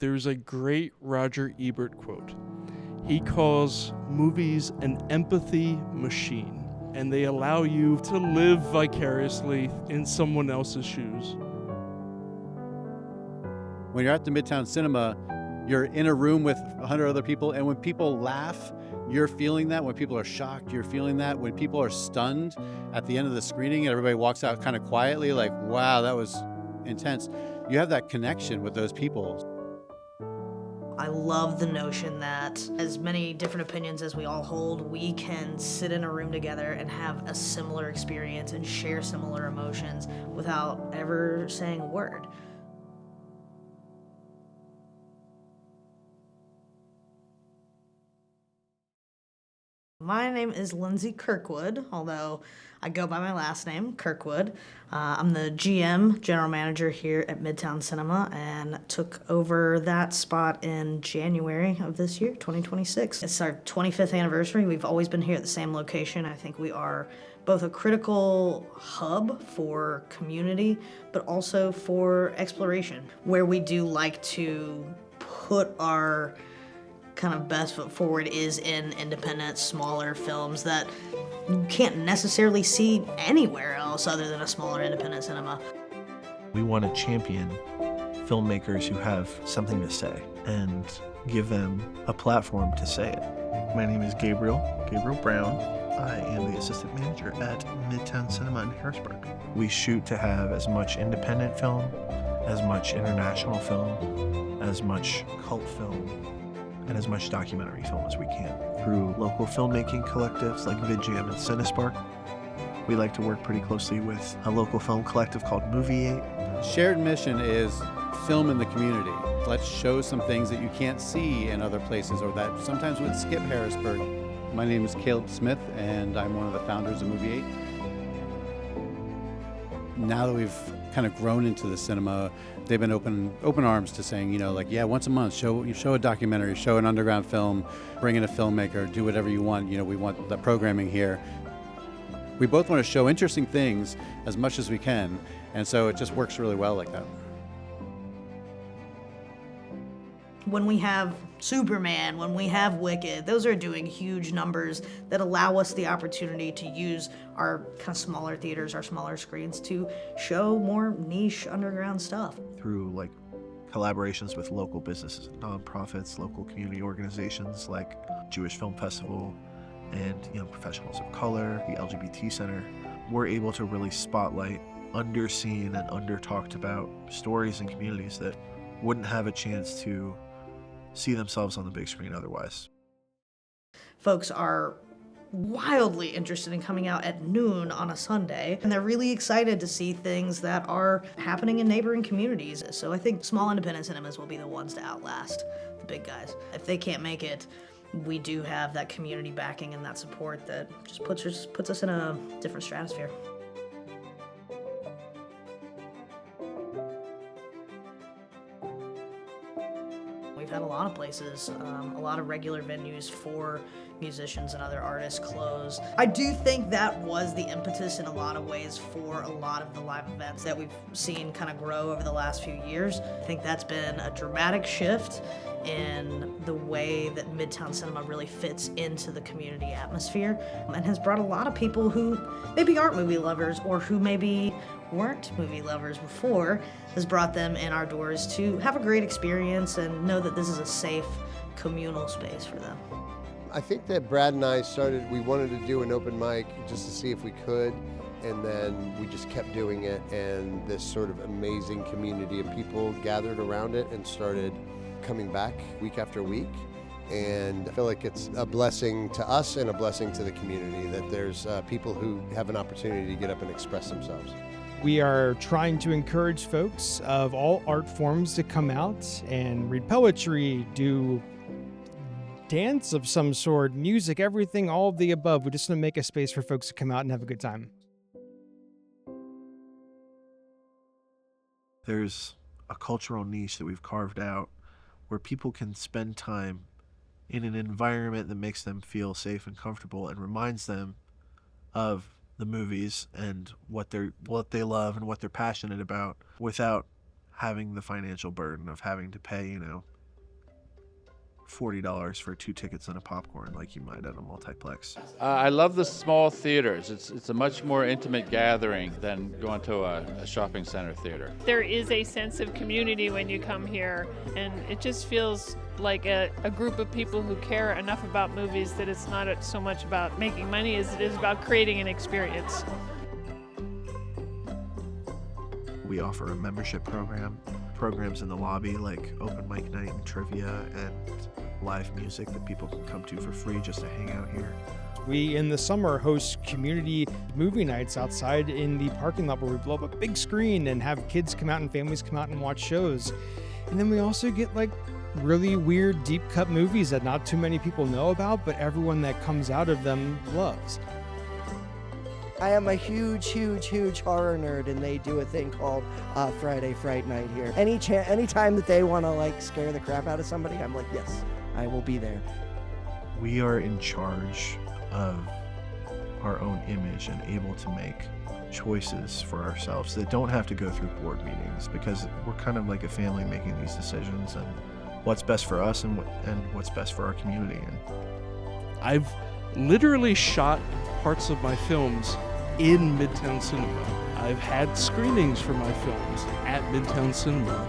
there's a great Roger Ebert quote. He calls movies an empathy machine, and they allow you to live vicariously in someone else's shoes. When you're at the Midtown Cinema, you're in a room with 100 other people, and when people laugh, you're feeling that. When people are shocked, you're feeling that. When people are stunned at the end of the screening and everybody walks out kind of quietly like, wow, that was intense, you have that connection with those people. I love the notion that as many different opinions as we all hold, we can sit in a room together and have a similar experience and share similar emotions without ever saying a word. My name is Lindsay Kirkwood, although I go by my last name, Kirkwood. I'm the GM, general manager here at Midtown Cinema, and took over that spot in January of this year, 2026. It's our 25th anniversary. We've always been here at the same location. I think we are both a critical hub for community, but also for exploration, where we do like to put our kind of best foot forward is in independent, smaller films that you can't necessarily see anywhere else other than a smaller independent cinema. We want to champion filmmakers who have something to say and give them a platform to say it. My name is Gabriel Brown. I am the assistant manager at Midtown Cinema in Harrisburg. We shoot to have as much independent film, as much international film, as much cult film, and as much documentary film as we can. Through local filmmaking collectives like VidJam and Cinespark, we like to work pretty closely with a local film collective called Movie 8. Shared mission is film in the community. Let's show some things that you can't see in other places or that sometimes would skip Harrisburg. My name is Caleb Smith, and I'm one of the founders of Movie 8. Now that we've kind of grown into the cinema, they've been open arms to saying, yeah, once a month, show a documentary, show an underground film, bring in a filmmaker, do whatever you want. We want the programming here. We both want to show interesting things as much as we can, and so it just works really well like that. When we have Superman, when we have Wicked, those are doing huge numbers that allow us the opportunity to use our kind of smaller theaters, our smaller screens to show more niche underground stuff. Through collaborations with local businesses, nonprofits, local community organizations like Jewish Film Festival and Professionals of Color, the LGBT Center, we're able to really spotlight underseen and under-talked about stories and communities that wouldn't have a chance to see themselves on the big screen otherwise. Folks are wildly interested in coming out at noon on a Sunday, and they're really excited to see things that are happening in neighboring communities. So I think small independent cinemas will be the ones to outlast the big guys. If they can't make it, we do have that community backing and that support that just puts us in a different stratosphere. We've had a lot of places, a lot of regular venues for musicians and other artists close. I do think that was the impetus in a lot of ways for a lot of the live events that we've seen kind of grow over the last few years. I think that's been a dramatic shift in the way that Midtown Cinema really fits into the community atmosphere and has brought a lot of people who maybe aren't movie lovers or who maybe weren't movie lovers before, has brought them in our doors to have a great experience and know that this is a safe communal space for them. I think that Brad and I we wanted to do an open mic just to see if we could, and then we just kept doing it, and this sort of amazing community of people gathered around it and started coming back week after week. And I feel like it's a blessing to us and a blessing to the community that there's people who have an opportunity to get up and express themselves. We are trying to encourage folks of all art forms to come out and read poetry, do dance of some sort, music, everything, all of the above. We just want to make a space for folks to come out and have a good time. There's a cultural niche that we've carved out where people can spend time in an environment that makes them feel safe and comfortable and reminds them of the movies and what they love and what they're passionate about without having the financial burden of having to pay, $40 for 2 tickets and a popcorn like you might at a multiplex. I love the small theaters. It's a much more intimate gathering than going to a shopping center theater. There is a sense of community when you come here, and it just feels like a group of people who care enough about movies that it's not so much about making money as it is about creating an experience. We offer a membership program, programs in the lobby like open mic night and trivia, and live music that people can come to for free just to hang out here. We, in the summer, host community movie nights outside in the parking lot where we blow up a big screen and have kids come out and families come out and watch shows. And then we also get like really weird deep cut movies that not too many people know about, but everyone that comes out of them loves. I am a huge horror nerd, and they do a thing called Friday Fright Night here. Anytime that they want to like scare the crap out of somebody, I'm like, yes, I will be there. We are in charge of our own image and able to make choices for ourselves that don't have to go through board meetings, because we're kind of like a family making these decisions and what's best for us and what's best for our community. And I've literally shot parts of my films in Midtown Cinema. I've had screenings for my films at Midtown Cinema.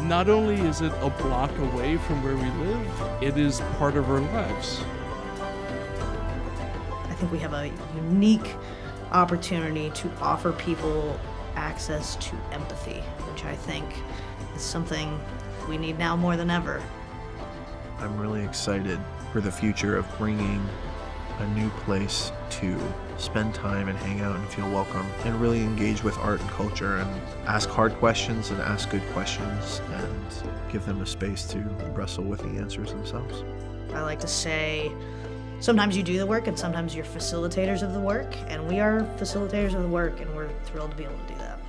Not only is it a block away from where we live, it is part of our lives. I think we have a unique opportunity to offer people access to empathy, which I think is something we need now more than ever. I'm really excited for the future of bringing a new place to spend time and hang out and feel welcome and really engage with art and culture and ask hard questions and ask good questions and give them a space to wrestle with the answers themselves. I like to say, sometimes you do the work and sometimes you're facilitators of the work, and we are facilitators of the work, and we're thrilled to be able to do that.